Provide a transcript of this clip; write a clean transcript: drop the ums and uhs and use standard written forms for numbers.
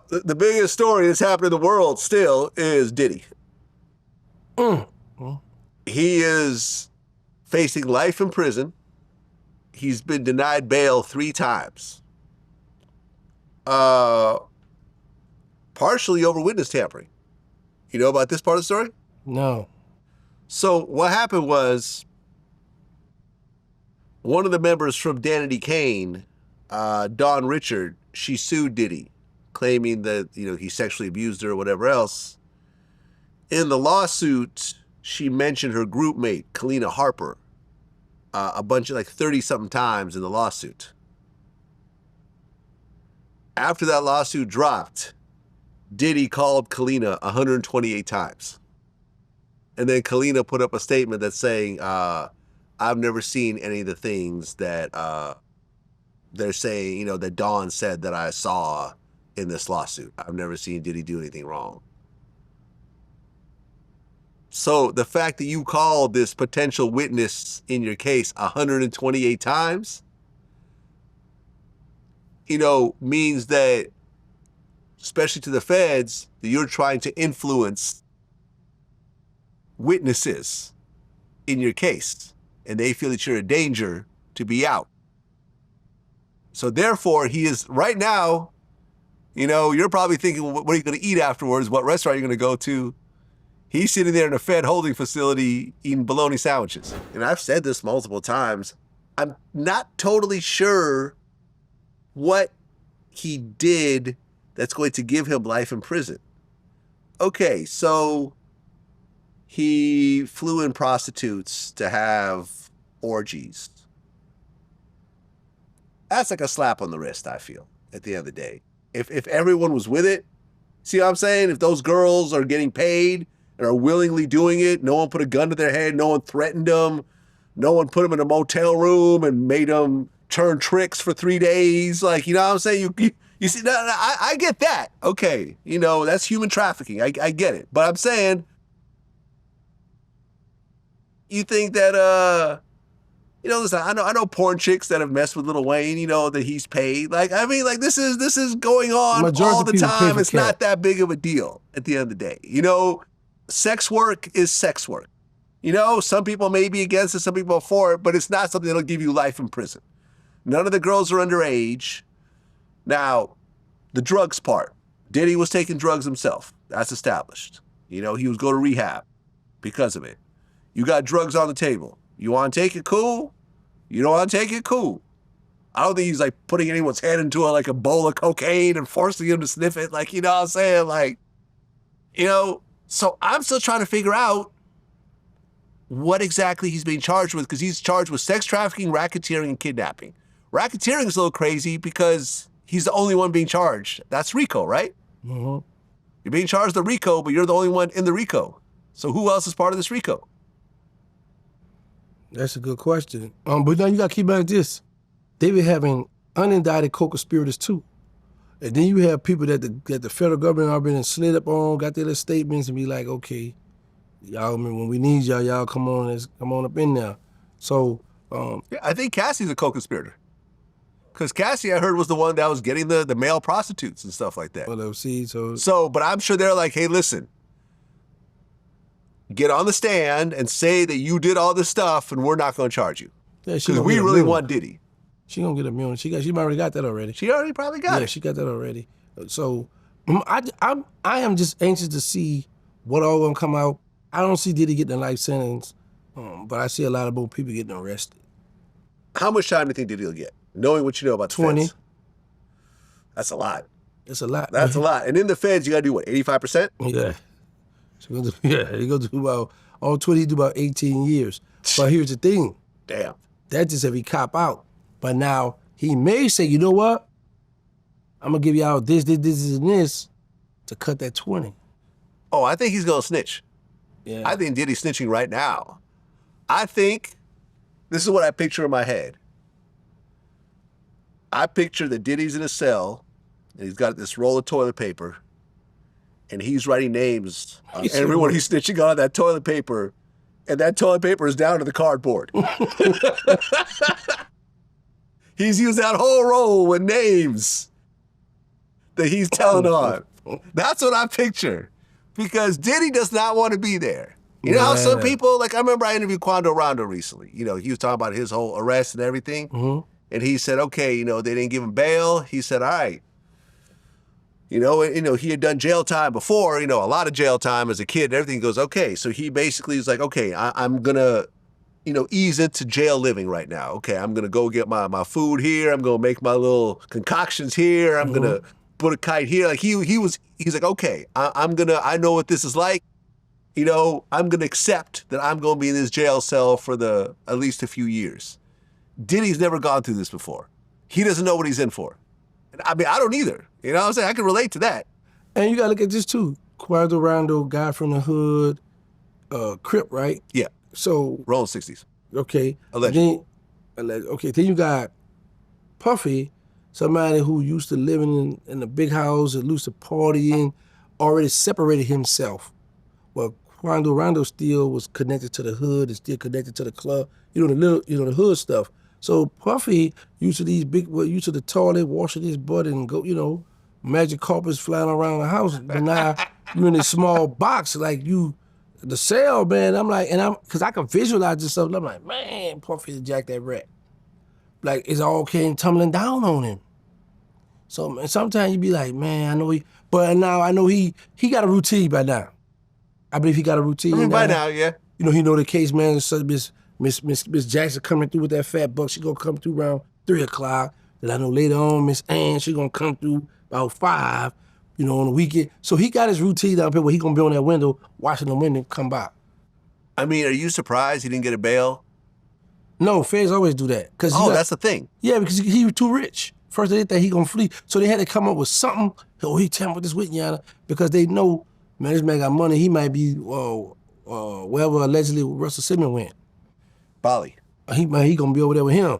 the biggest story that's happened in the world still is Diddy. He is facing life in prison. He's been denied bail 3 times. Partially over witness tampering. You know about this part of the story? No. So what happened was one of the members from Danity Kane, Dawn Richard, she sued Diddy, claiming that, he sexually abused her or whatever else. In the lawsuit, she mentioned her group mate, Kalina Harper, a bunch of 30-something times in the lawsuit. After that lawsuit dropped, Diddy called Kalina 128 times. And then Kalina put up a statement that's saying, I've never seen any of the things that they're saying, that Dawn said that I saw in this lawsuit. I've never seen Diddy do anything wrong. So the fact that you called this potential witness in your case 128 times, means that, especially to the feds, that you're trying to influence witnesses in your case, and they feel that you're a danger to be out. So therefore, he is right now, you're probably thinking, what are you going to eat afterwards? What restaurant are you going to go to? He's sitting there in a Fed holding facility eating bologna sandwiches. And I've said this multiple times. I'm not totally sure what he did that's going to give him life in prison. Okay, so he flew in prostitutes to have orgies. That's like a slap on the wrist, I feel, at the end of the day. If everyone was with it, see what I'm saying? If those girls are getting paid and are willingly doing it, no one put a gun to their head, no one threatened them, no one put them in a motel room and made them turn tricks for 3 days. You know what I'm saying? You see, I get that. Okay, that's human trafficking. I get it. But I'm saying, you think that, listen, I know porn chicks that have messed with Lil Wayne, that he's paid. This is going on all the time. It's not that big of a deal at the end of the day. Sex work is sex work. Some people may be against it, some people are for it, but it's not something that'll give you life in prison. None of the girls are underage. Now, the drugs part. Diddy was taking drugs himself. That's established. He was going to rehab because of it. You got drugs on the table. You want to take it? Cool. You don't want to take it? Cool. I don't think he's putting anyone's head into a bowl of cocaine and forcing him to sniff it. You know what I'm saying? So I'm still trying to figure out what exactly he's being charged with, because he's charged with sex trafficking, racketeering, and kidnapping. Racketeering is a little crazy because he's the only one being charged. That's RICO, right? Mm-hmm. You're being charged the RICO, but you're the only one in the RICO. So who else is part of this RICO? That's a good question. But now you got to keep in mind this. They be having unindicted co-conspirators too. And then you have people that the federal government already slid up on, got their little statements and be like, okay, y'all, when we need y'all come on up in there. So yeah, I think Cassie's a co-conspirator. Because Cassie, I heard, was the one that was getting the male prostitutes and stuff like that. Well, see, but I'm sure they're like, hey, listen, get on the stand and say that you did all this stuff and we're not going to charge you. Because we really want Diddy. She gonna get immune. She already got that already. She already probably got it. Yeah, she got that already. So I am just anxious to see what all gonna come out. I don't see Diddy getting a life sentence, but I see a lot of more people getting arrested. How much time do you think Diddy will get, knowing what you know about the 20. feds? That's a lot. That's a lot. That's a lot. And in the feds, you got to do what, 85%? Yeah. He gonna do about, all 20, he do about 18 years. But here's the thing. Damn. That's just if he cop out. But now he may say, you know what? I'm gonna give y'all this, and this to cut that 20. Oh, I think he's gonna snitch. Yeah. I think Diddy's snitching right now. I think, this is what I picture in my head. I picture that Diddy's in a cell, and he's got this roll of toilet paper, and he's writing names on everyone he's snitching on that toilet paper, and that toilet paper is down to the cardboard. He's used that whole roll with names that he's telling on. That's what I picture. Because Diddy does not want to be there. You know how some people, like I remember I interviewed Quando Rondo recently. You know, he was talking about his whole arrest and everything. And he said, okay, you know, they didn't give him bail. He said, all right. You know, he had done jail time before, you know, a lot of jail time as a kid and everything. He goes, okay. So he basically is like, okay, I'm going to, you know, ease into jail living right now. Okay, I'm going to go get my food here. I'm going to make my little concoctions here. I'm going to put a kite here. Like he's like, okay, I know what this is like. You know, I'm going to accept that I'm going to be in this jail cell for at least a few years. Diddy's never gone through this before. He doesn't know what he's in for. I mean, I don't either. You know what I'm saying? I can relate to that. And you got to look at this too. Quando Rondo, guy from the hood, Crip, right? Yeah. So rolling 60s. Okay. Allegedly. Then you got Puffy, somebody who used to living in a big house and used to partying, already separated himself. Well, Quando Rondo still was connected to the hood and still connected to the club. You know, the hood stuff. So Puffy used to used to the toilet, washing his butt and go, you know, magic carpets flying around the house. But now you in this small box, like the cell, man. I'm like, cause I can visualize this stuff. I'm like, man, Puffy jacked that rat. Like it's all came tumbling down on him. So man, sometimes you be like, man, I know but now I know he got a routine by now. I believe he got a routine. I mean, by now, yeah. You know, he know the case, man. So Miss Jackson coming through with that fat buck. She gonna come through around 3 o'clock. Then I know later on, Miss Ann, she gonna come through about 5, you know, on the weekend. So he got his routine down here where he gonna be on that window, watching the window come by. I mean, are you surprised he didn't get a bail? No, feds always do that. That's the thing. Yeah, because he was too rich. First they thought he gonna flee. So they had to come up with something. Oh, he tampered this with Yana, because they know, man, this man got money. He might be wherever allegedly Russell Simmons went. Bali. He gonna be over there with him.